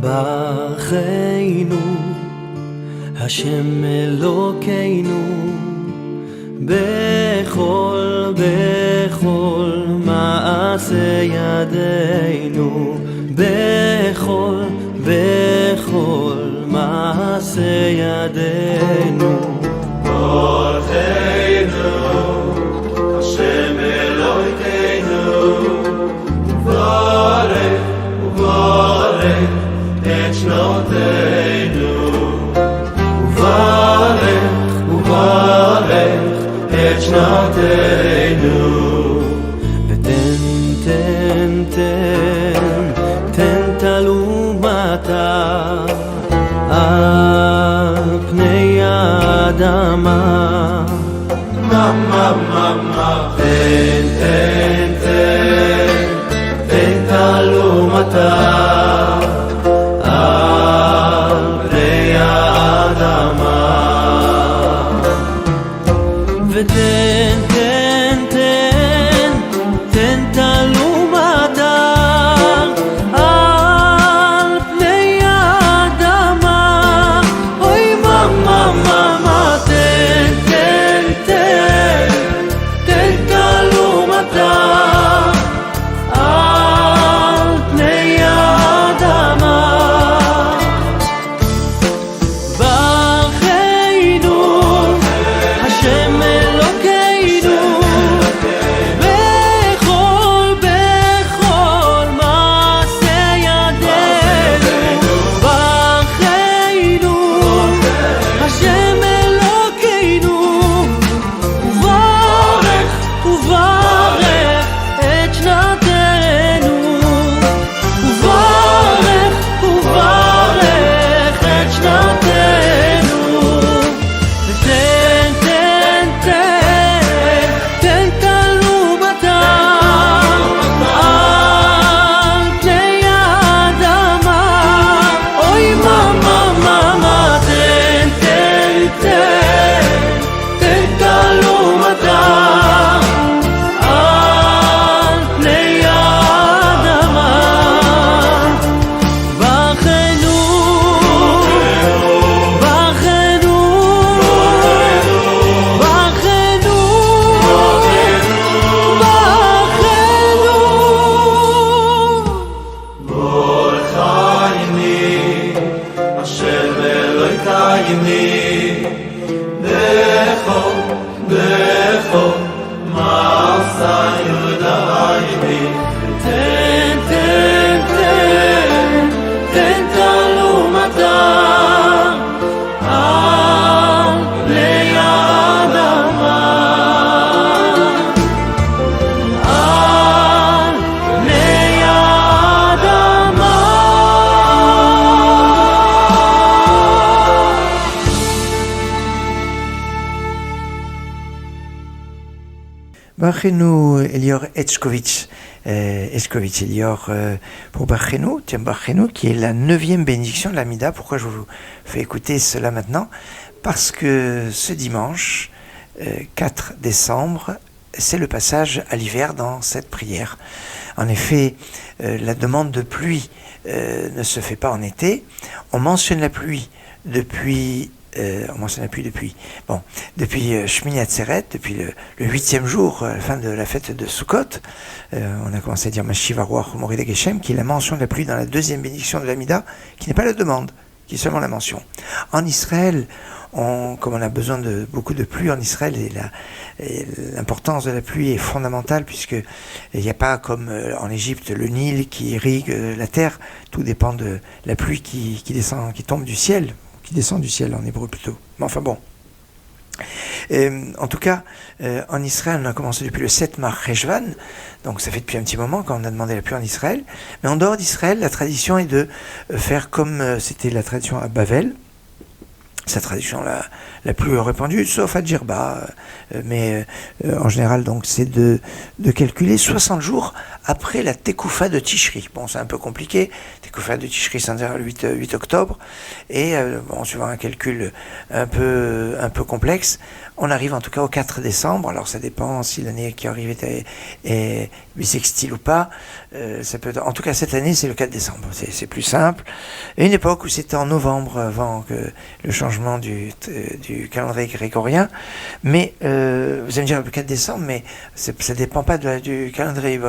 ברכנו השם אלוקינו בכל מעשה ידינו בכל מעשה ידינו ברכנו השם אלוקינו וברך את שנותינו וברך את שנותינו תן תלומתה על פני האדמה תן תלומתה על פני האדמה ותן תלומתה על פני האדמה אוי מה תן תלומתה על פני האדמה ברכנו השם אלוקינו בכל מעשה ידינו ברכנו השם אלוקינו וברך את שנתנו וברך את שנתנו תן תלומתה על פני האדמה אוי מה תן תלומתה על פני האדמה ברכנו ברכני השם אלוקיני בכל מעשה ידיי תן תלומתה על פני האדמה על פני האדמה Bachenu Elior Etchkovitch, Elior pour Bachenu, tiens Bachenu qui est la 9e bénédiction de l'Amida. Pourquoi je vous fais écouter cela maintenant? Parce que ce dimanche 4 décembre, c'est le passage à l'hiver dans cette prière. En effet, la demande de pluie ne se fait pas en été. On mentionne la pluie depuis Shmini Atzeret, depuis le 8e jour, à la fin de la fête de Sukkot. On a commencé à dire Mashiv Haruach Morid Geshem, qui est la mention de la pluie dans la 2e bénédiction de l'Amida, qui n'est pas la demande, qui est seulement la mention. En Israël, comme on a besoin de beaucoup de pluie en Israël, et l'importance de la pluie est fondamentale, puisque il n'y a pas comme en Égypte le Nil qui irrigue la terre. Tout dépend de la pluie qui descend, qui tombe du ciel, qui descend du ciel en hébreu plutôt. Mais enfin bon. En tout cas, en Israël, on a commencé depuis le 7 Mar Cheshvan, donc ça fait depuis un petit moment qu'on a demandé la pluie en Israël. Mais en dehors d'Israël, la tradition est de faire comme c'était la tradition à Bavel. Cette tradition la plus répandue, sauf à Djerba. Mais en général, donc, c'est de calculer 60 jours après la Tekoufa de Tishri. Bon, c'est un peu compliqué. Tekoufa de Tishri, c'est le 8 octobre. Et bon, suivant un calcul un peu complexe, on arrive en tout cas au 4 décembre. Alors ça dépend si l'année qui arrive est bissextile ou pas. Ça peut en tout cas, cette année, c'est le 4 décembre. C'est plus simple. Et une époque où c'était en novembre, avant que le changement du calendrier grégorien. Mais vous allez me dire le 4 décembre, mais ça ne dépend pas du calendrier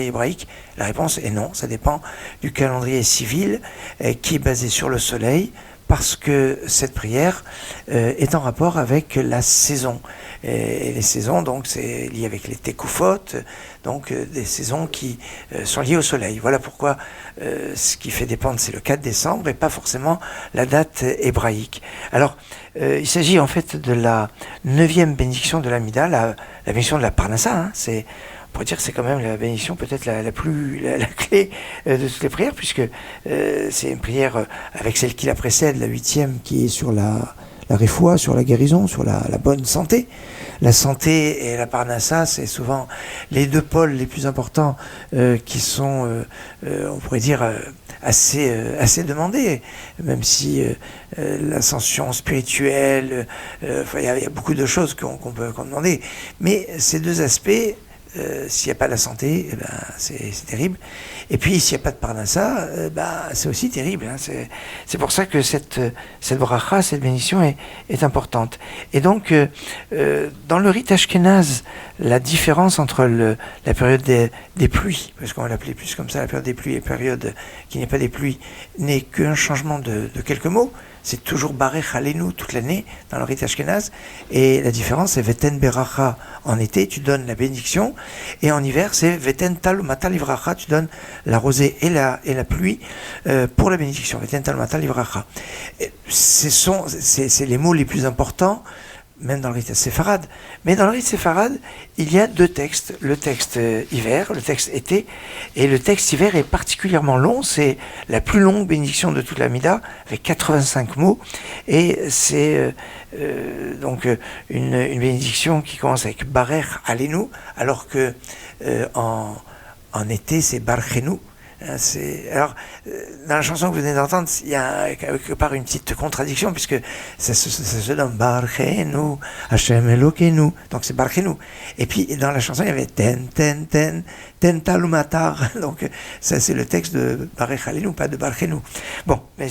hébraïque. La réponse est non. Ça dépend du calendrier civil qui est basé sur le soleil, parce que cette prière est en rapport avec la saison. Et les saisons, donc, c'est lié avec les tekoufot, donc des saisons qui sont liées au soleil. Voilà pourquoi ce qui fait dépendre, c'est le 4 décembre et pas forcément la date hébraïque. Alors, il s'agit en fait de la 9e bénédiction de l'Amida, la bénédiction de la Parnassa. Hein, on pourrait dire que c'est quand même la bénédiction peut-être la clé de toutes les prières, puisque c'est une prière avec celle qui la précède, la 8e, qui est sur la réfoua, sur la guérison, sur la bonne santé. La santé et la Parnassa, c'est souvent les deux pôles les plus importants qui sont, on pourrait dire, assez demandés, même si l'ascension spirituelle, il y a beaucoup de choses qu'on peut demander. Mais ces deux aspects, s'il n'y a pas la santé, c'est terrible. Et puis, s'il n'y a pas de Parnassa, c'est aussi terrible. Hein. C'est pour ça que cette bracha, cette bénédiction est importante. Et donc, dans le rite ashkénaze, la différence entre la période des pluies, parce qu'on va l'appeler plus comme ça, la période des pluies et la période qui n'est pas des pluies, n'est qu'un changement de quelques mots. C'est toujours Barech Aleinu toute l'année dans le rite ashkénaze. Et la différence, c'est Veten Beracha en été, tu donnes la bénédiction. Et en hiver, c'est Veten Tal Matal Livracha, tu donnes la rosée et la pluie pour la bénédiction. Veten Tal Matal Livracha. C'est les mots les plus importants, même dans le rite séfarade. Mais dans le rite séfarade, il y a deux textes. Le texte hiver, le texte été. Et le texte hiver est particulièrement long. C'est la plus longue bénédiction de toute l'Amida, avec 85 mots. Et c'est donc une bénédiction qui commence avec Barer Alenu, alors que en été, c'est Barchenu. Alors, dans la chanson que vous venez d'entendre, il y a quelque part une petite contradiction, puisque ça se donne Barchenu, Hashem Elokeinu, donc c'est Barchenu. Et puis, dans la chanson, il y avait Ten Talumatar, donc ça c'est le texte de Barech Alenu, pas de Barchenu. Bon, mais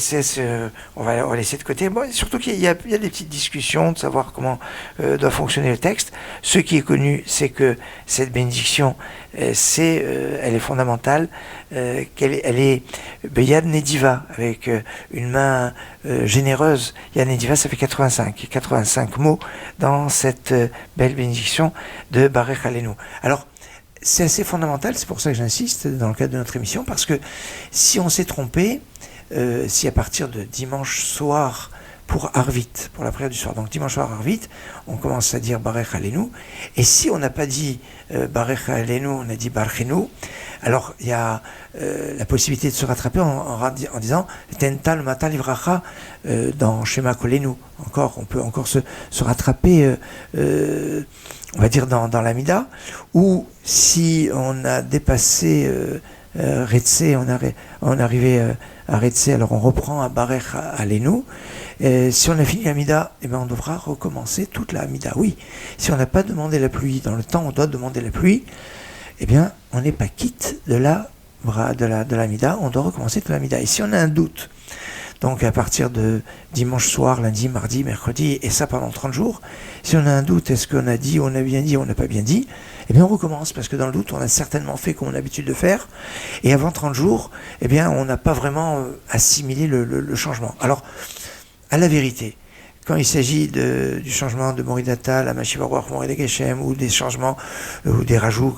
on va laisser de côté. Bon, surtout qu'il y a des petites discussions de savoir comment doit fonctionner le texte. Ce qui est connu, c'est que cette bénédiction, elle est fondamentale, elle est Yad Nediva, avec une main généreuse. Yad Nediva, ça fait 85 mots dans cette belle bénédiction de Barech Alenu. Alors, c'est assez fondamental, c'est pour ça que j'insiste dans le cadre de notre émission, parce que si on s'est trompé, si à partir de dimanche soir, pour Arvit, pour la prière du soir. Donc dimanche soir Arvit, on commence à dire Barech Alenu. Et si on n'a pas dit Barech Alenu, on a dit Barchenu, alors il y a la possibilité de se rattraper en disant Tental Matal Livracha dans Shema Kolenu. On peut encore se rattraper, on va dire dans l'Amida, ou si on a dépassé Retsé, on est arrivé à Retsé, alors on reprend à Barech Alenu. Si on a fini l'Amida, on devra recommencer toute la Amida. Oui, si on n'a pas demandé la pluie dans le temps, on doit demander la pluie. On n'est pas quitte de l'Amida, on doit recommencer toute l'Amida. Et si on a un doute, donc à partir de dimanche soir, lundi, mardi, mercredi, et ça pendant 30 jours, si on a un doute, est-ce qu'on a dit, on a bien dit, on n'a pas bien dit, on recommence, parce que dans le doute, on a certainement fait comme on a l'habitude de faire, et avant 30 jours, on n'a pas vraiment assimilé le changement. Alors, à la vérité, quand il s'agit du changement de Moridata, la Mashivarouach, Morid Geshem, ou des changements, ou des rajouts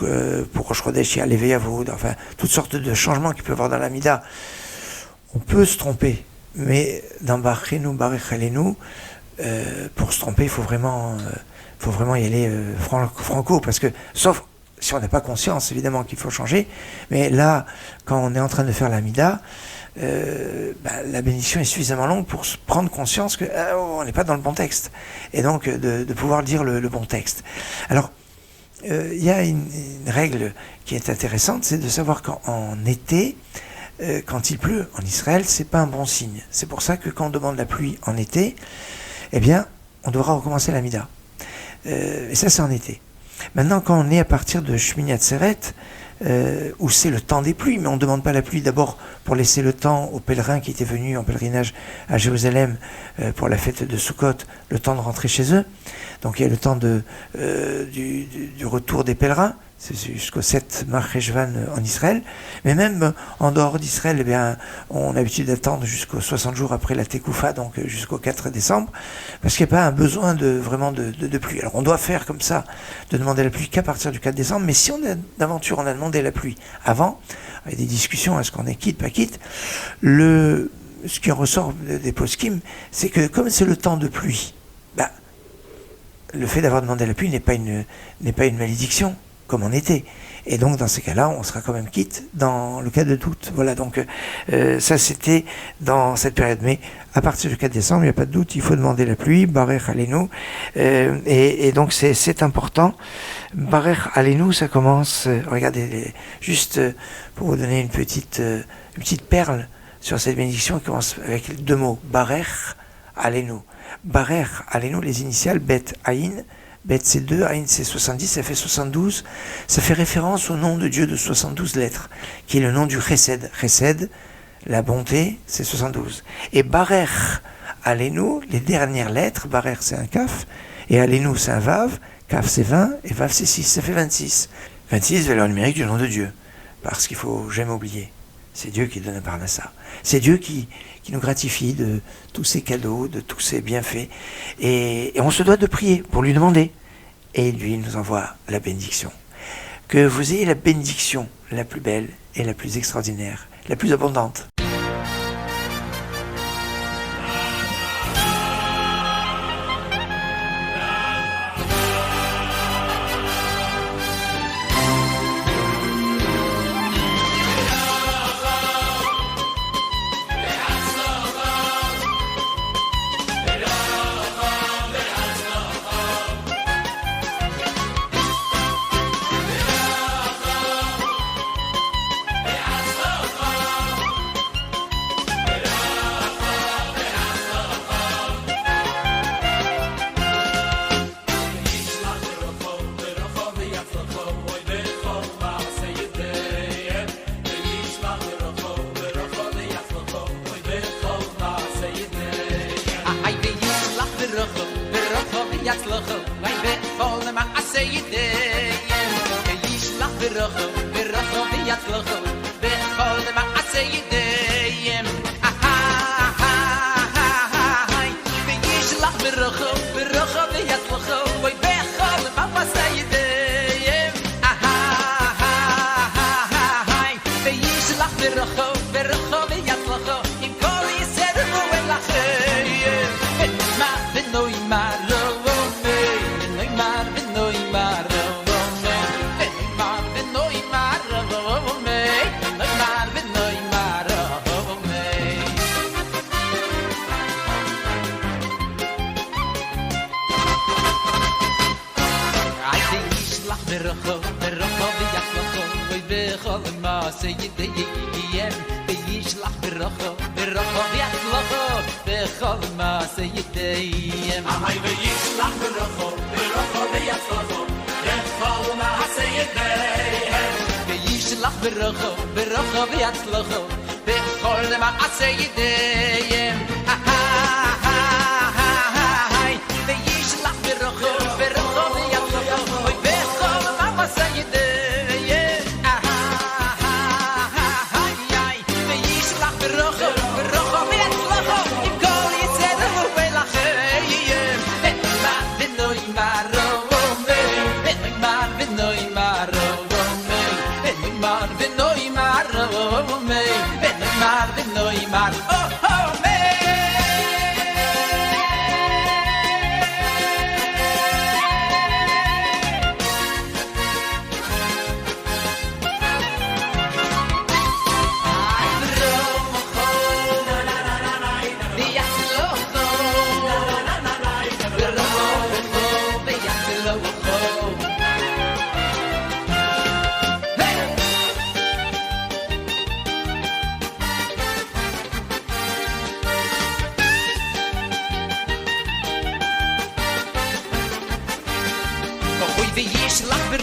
pour Rosh Chodesh, Levé Avoud, enfin, toutes sortes de changements qu'il peut y avoir dans l'Amida, on peut se tromper. Mais dans Barchenu, Barech Alenu, pour se tromper, il faut vraiment y aller franco, parce que, sauf si on n'a pas conscience, évidemment, qu'il faut changer, mais là, quand on est en train de faire l'Amida, la bénédiction est suffisamment longue pour prendre conscience que on n'est pas dans le bon texte, et donc de pouvoir dire le bon texte. Alors, il y a une règle qui est intéressante, c'est de savoir qu'en été, quand il pleut en Israël, c'est pas un bon signe. C'est pour ça que quand on demande la pluie en été, eh bien, on devra recommencer la Mida. Et ça, c'est en été. Maintenant, quand on est à partir de Shmini Atzeret, où c'est le temps des pluies, mais on ne demande pas la pluie d'abord pour laisser le temps aux pèlerins qui étaient venus en pèlerinage à Jérusalem pour la fête de Sukkot, le temps de rentrer chez eux. Donc il y a le temps du retour des pèlerins, c'est jusqu'au 7 Mar Cheshvan en Israël, mais même en dehors d'Israël, eh bien, on a l'habitude d'attendre jusqu'aux 60 jours après la Tekoufa, donc jusqu'au 4 décembre, parce qu'il n'y a pas un besoin vraiment de pluie. Alors on doit faire comme ça, de demander la pluie qu'à partir du 4 décembre, mais si d'aventure on a demandé la pluie avant, il y a des discussions, est-ce qu'on est quitte, pas quitte, ce qui ressort des poskim, c'est que comme c'est le temps de pluie, le fait d'avoir demandé la pluie n'est pas une malédiction, comme en été. Et donc, dans ces cas-là, on sera quand même quitte dans le cas de doute. Voilà, donc ça, c'était dans cette période. Mais à partir du 4 décembre, il n'y a pas de doute, il faut demander la pluie, Barech Aleinu. Et donc, c'est important. Barech Aleinu, ça commence, regardez, juste pour vous donner une petite perle sur cette bénédiction, qui commence avec deux mots, Barech Aleinu. Barech Aleinu, les initiales, Bet Aïn. Bet c'est 2, Aïn c'est 70, ça fait 72. Ça fait référence au nom de Dieu de 72 lettres, qui est le nom du Chesed. Chesed, la bonté, c'est 72. Et Barech Aleinu, les dernières lettres, Barech c'est un Kaf, et Aleinu c'est un Vav, Kaf c'est 20, et Vav c'est 6, ça fait 26. 26, valeur numérique du nom de Dieu, parce qu'il ne faut jamais oublier. C'est Dieu qui donne un parnassa. C'est Dieu qui nous gratifie de tous ses cadeaux, de tous ses bienfaits. Et on se doit de prier pour lui demander. Et lui nous envoie la bénédiction. Que vous ayez la bénédiction la plus belle et la plus extraordinaire, la plus abondante.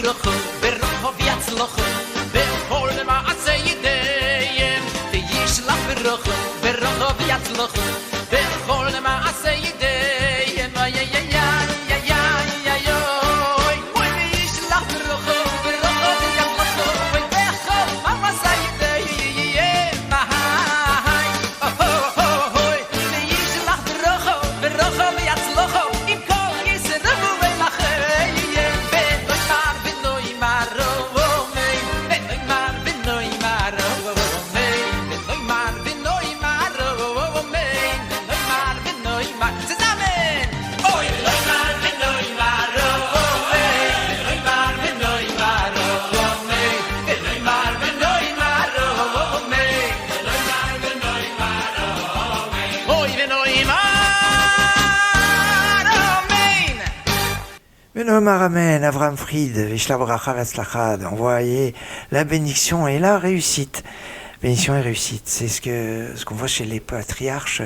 ברוך ברוך ויצלח בכל מעשה ידיהם וישלח ברוך ברוך ויצלח בכל מעשה ידיהם יא יא יא יא יא יא יוי וישלח ברוך ברוך ויצלח בכל מעשה ידיהם היי אוי וישלח ברוך ברוך ויצלח עם כל יסרבו ולחיים ונאמר ונאמר ונאמר ונאמר ונאמר ונאמר ונאמר ונאמר zusammen oi ונאמר ונאמר ונאמר ונאמר ונאמר ונאמר oi ונאמר Benomar Amen, Avram Fried, Vishlav Bracha Vatzlachad. On voyait la bénédiction et la réussite. Bénédiction et réussite, c'est ce qu'on voit chez les patriarches.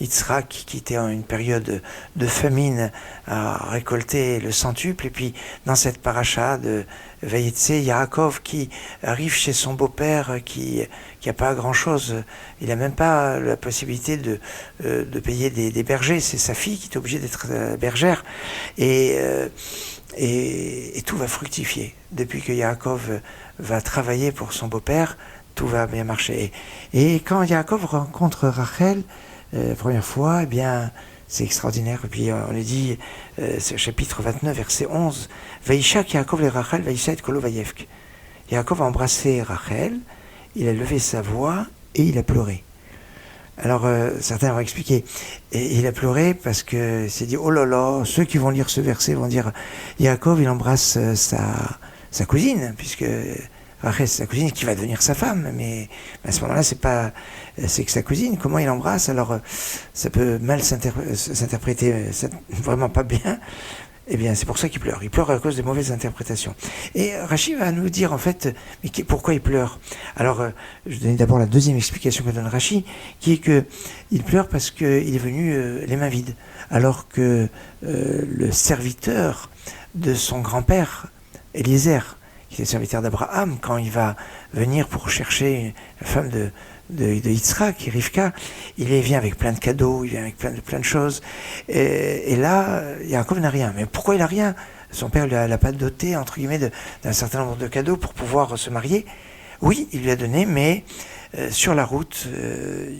Yitzhak, qui était en une période de famine, a récolté le centuple. Et puis, dans cette paracha de Vayetse, Yaakov qui arrive chez son beau-père, qui a pas grand-chose. Il n'a même pas la possibilité de payer des bergers. C'est sa fille qui est obligée d'être bergère. Et tout va fructifier. Depuis que Yaakov va travailler pour son beau-père, tout va bien marcher. Et quand Yaakov rencontre Rachel, la première fois, eh bien, c'est extraordinaire. Et puis on lui dit, c'est chapitre 29, verset 11, Vaïchak Yaakov le Rachel, Vaïcha et Kolo Vayevk. Yaakov a embrassé Rachel, il a levé sa voix et il a pleuré. Alors certains vont expliquer, et il a pleuré parce que s'est dit, oh là là, ceux qui vont lire ce verset vont dire, Yaakov il embrasse sa cousine, puisque Rachel c'est sa cousine qui va devenir sa femme, mais à ce moment-là c'est que sa cousine, comment il embrasse, alors ça peut mal s'interpréter vraiment pas bien. Eh bien, c'est pour ça qu'il pleure. Il pleure à cause des mauvaises interprétations. Et Rashi va nous dire, en fait, mais pourquoi il pleure. Alors, je vais donner d'abord la deuxième explication que donne Rashi, qui est que il pleure parce qu'il est venu les mains vides. Alors que le serviteur de son grand-père, Eliezer, qui est le serviteur d'Abraham, quand il va venir pour chercher la femme de Yitzhak, Rivka, il vient avec plein de cadeaux, il vient avec plein de choses. Et là, Yaakov n'a rien. Mais pourquoi il n'a rien? Son père ne l'a pas doté, entre guillemets, d'un certain nombre de cadeaux pour pouvoir se marier. Oui, il lui a donné, mais sur la route,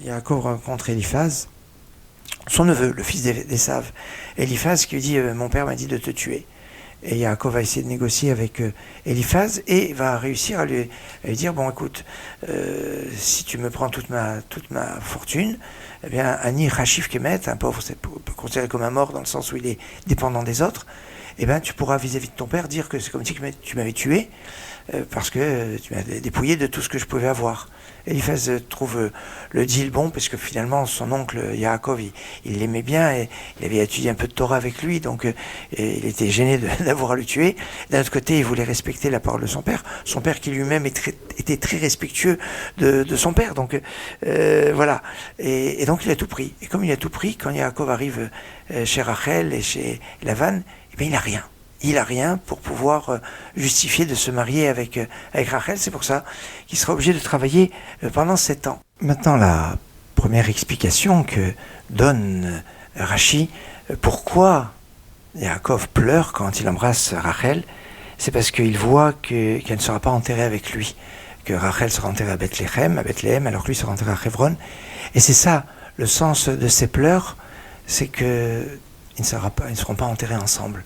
Yaakov rencontre Eliphaz, son neveu, le fils d'Esav. Eliphaz qui lui dit, mon père m'a dit de te tuer. Et Yaakov va essayer de négocier avec Eliphaz et va réussir à lui dire, bon écoute, si tu me prends toute ma fortune, eh bien Ani Rachif Kemet, un pauvre c'est considéré comme un mort dans le sens où il est dépendant des autres, eh bien tu pourras vis-à-vis de ton père dire que c'est comme si tu m'avais tué parce que tu m'as dépouillé de tout ce que je pouvais avoir. Eliphaz trouve le deal bon parce que finalement son oncle Yaakov il l'aimait bien et il avait étudié un peu de Torah avec lui, donc il était gêné d'avoir à le tuer. D'un autre côté, il voulait respecter la parole de son père qui lui-même était très respectueux de son père, donc voilà, et donc il a tout pris. Et comme il a tout pris, quand Yaakov arrive chez Rachel et chez Lavan, eh bien il a rien pour pouvoir justifier de se marier avec Rachel. C'est pour ça qu'il sera obligé de travailler pendant 7 ans. Maintenant, la première explication que donne Rashi, pourquoi Yaakov pleure quand il embrasse Rachel, c'est parce qu'il voit qu'elle ne sera pas enterrée avec lui, que Rachel sera enterrée à Bethléem, alors que lui sera enterré à Hebron. Et c'est ça, le sens de ses pleurs, c'est qu'ils ne seront pas enterrés ensemble.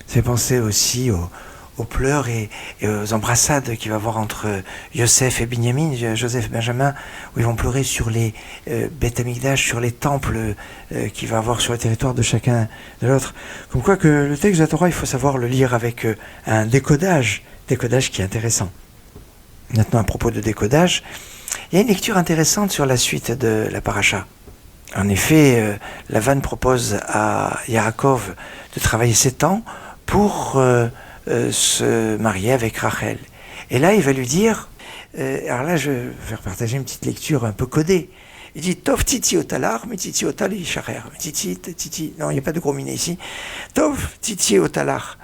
Ça fait penser aussi aux pleurs et aux embrassades qu'il va y avoir entre Yosef et Binyamin, Joseph et Benjamin, où ils vont pleurer sur les Beth Amikdash, sur les temples qu'il va y avoir sur le territoire de chacun de l'autre. Comme quoi que le texte de la Torah, il faut savoir le lire avec un décodage qui est intéressant. Maintenant, à propos de décodage, il y a une lecture intéressante sur la suite de la paracha. En effet, Lavan propose à Yaakov de travailler 7 ans pour se marier avec Rachel. Et là, il va lui dire, alors là, je vais faire partager une petite lecture un peu codée. Il dit, Tov titi otalar, mais titi otali sharer. Titi, non, il n'y a pas de gros miné ici. Tov titi otalar,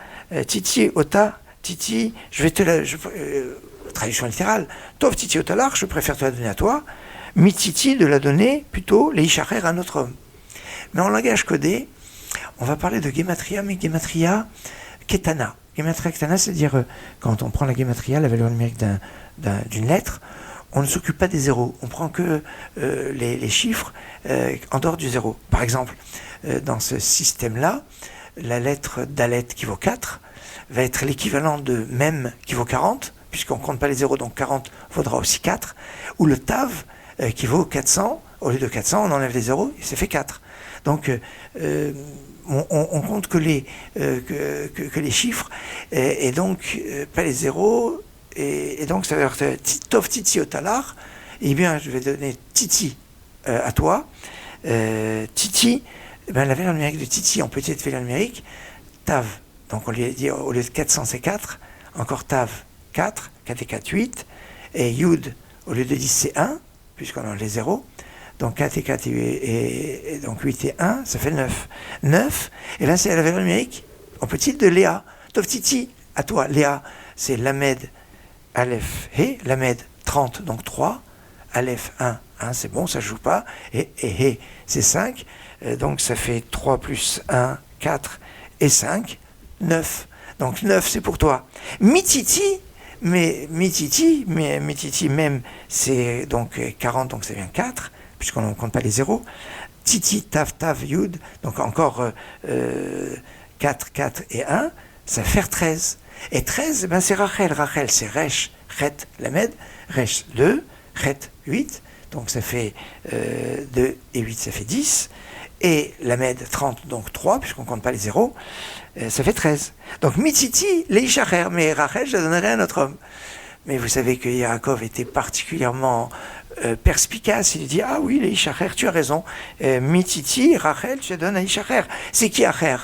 titi ota Titi, je vais te la... traduction littérale. Tov Titi Otalar, je préfère te la donner à toi. Mititi, de la donner plutôt les Ishacher à un autre homme. Mais en langage codé, on va parler de Gematria, mais Gematria Ketana. Gematria Ketana, c'est-à-dire quand on prend la Gematria, la valeur numérique d'une lettre, on ne s'occupe pas des zéros. On prend que les chiffres en dehors du zéro. Par exemple, dans ce système-là, la lettre Dalet qui vaut 4 va être l'équivalent de Mem qui vaut 40, puisqu'on ne compte pas les zéros, donc 40 vaudra aussi 4, ou le Tav qui vaut 400, au lieu de 400, on enlève les zéros, et ça fait 4. Donc, on compte que les chiffres, et donc pas les zéros, et donc ça va être Tov Titi Otalar, et bien je vais donner Titi à toi. Titi, ben, la valeur numérique de Titi en petite valeur numérique, Tav, donc on lui a dit au lieu de 400 c'est 4, encore Tav 4, 4 et 4, 8, et Yud au lieu de 10 c'est 1, puisqu'on a les zéros, donc 4 et 4 et donc 8 et 1, ça fait 9. 9, et là c'est la valeur numérique en petite de Léa. Tov Titi, à toi, Léa, c'est Lamed, Aleph, He, Lamed 30, donc 3, Aleph 1, 1 c'est bon, ça ne joue pas, et He, c'est 5, donc ça fait 3 plus 1, 4 et 5, 9. Donc 9 c'est pour toi. Mititi, Mititi même c'est donc 40, donc ça vient 4, puisqu'on ne compte pas les zéros. Titi, Tav, Tav, Yud, donc encore 4, 4 et 1, ça fait 13. Et 13, ben c'est Rachel. Rachel, c'est Resh, Chet, Lamed. Resh, 2, Chet, 8. Donc ça fait 2 et 8, ça fait 10. Et Lamed, 30, donc 3, puisqu'on ne compte pas les zéros, ça fait 13. Donc Mitziti, les Ishacher, mais Rachel, je la donnerai à un autre homme. Mais vous savez que Yaakov était particulièrement perspicace. Il dit, ah oui, les Ishacher, tu as raison. Mitziti, Rachel, tu la donnes à Ishacher. C'est qui Acher?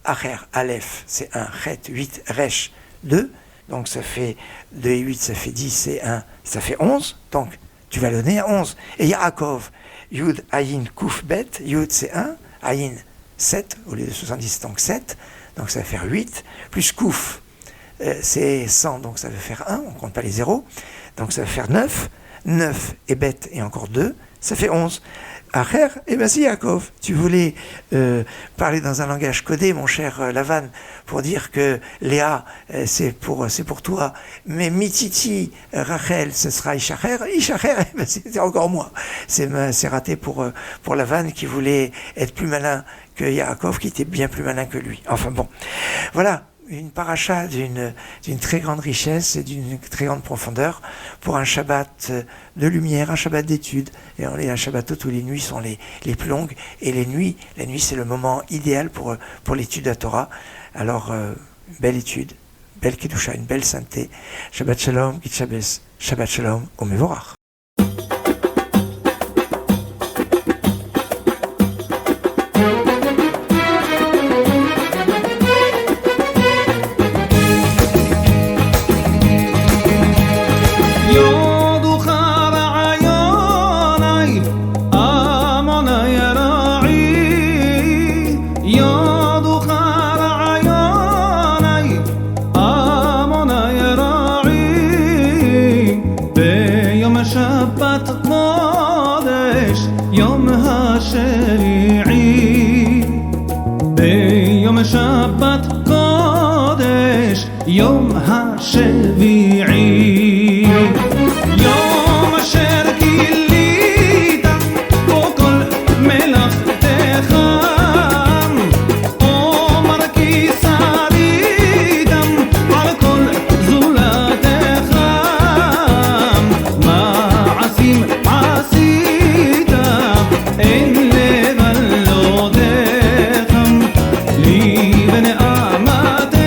Acher, Aleph, c'est 1, Chet, 8, Resh, 2. Donc ça fait 2 et 8, ça fait 10 et 1, ça fait 11. Donc tu vas le donner à 11. Et Yaakov, Yud, Ayin, Kouf, Bet. Yud, c'est 1. Ayin, 7, au lieu de 70, donc 7. Donc ça va faire 8. Plus Kouf, c'est 100, donc ça va faire 1. On ne compte pas les zéros. Donc ça va faire 9. 9 et Bet et encore 2, ça fait 11. Acher, eh bien c'est Yaakov. Tu voulais parler dans un langage codé, mon cher Lavan, pour dire que Léa, c'est pour toi. Mais Mititi, Rachel, ce sera Ishacher. Ishacher, eh ben, c'est encore moi. C'est raté pour Lavan qui voulait être plus malin que Yaakov, qui était bien plus malin que lui. Enfin bon, voilà. Une paracha d'une très grande richesse et d'une très grande profondeur pour un Shabbat de lumière, un Shabbat d'études. Et on est un Shabbat où les nuits sont les plus longues. Et la nuit c'est le moment idéal pour l'étude de la Torah. Alors, belle étude, belle Kedusha, une belle sainteté. Shabbat Shalom, Git Shabbos, Shabbat Shalom, au Mevorach. יום השביעי, יום אשר גילית בו כל מלאכתך, עומר כי שריתם על כל זולתך, מעשים עשית אין לבלותיך, לי בנעמתך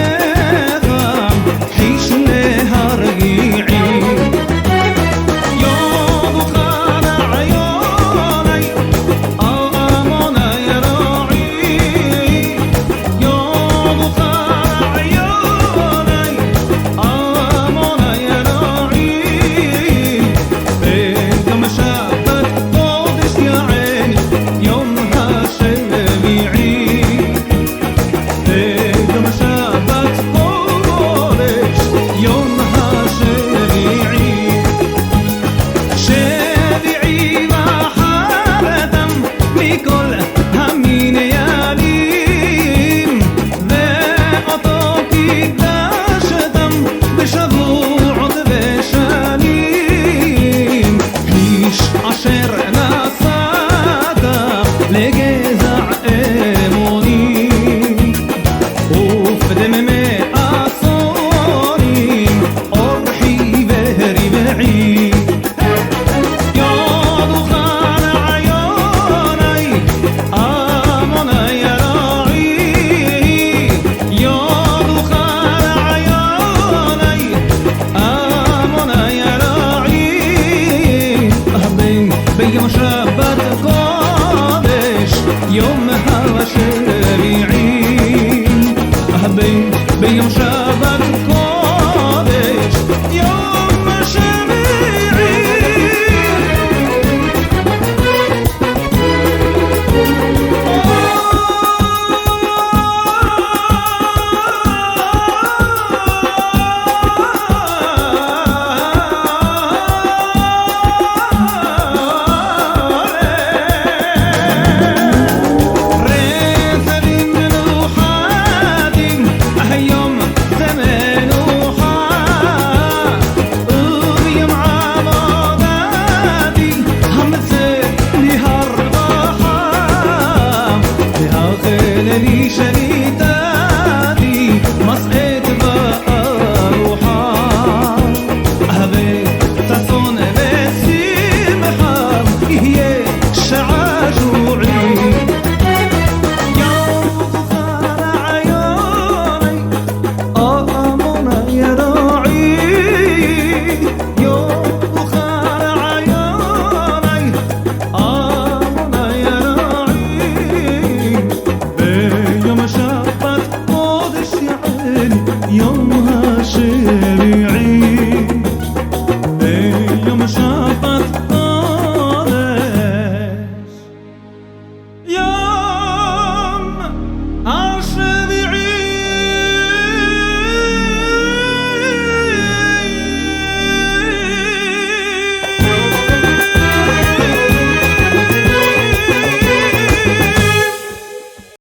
Nege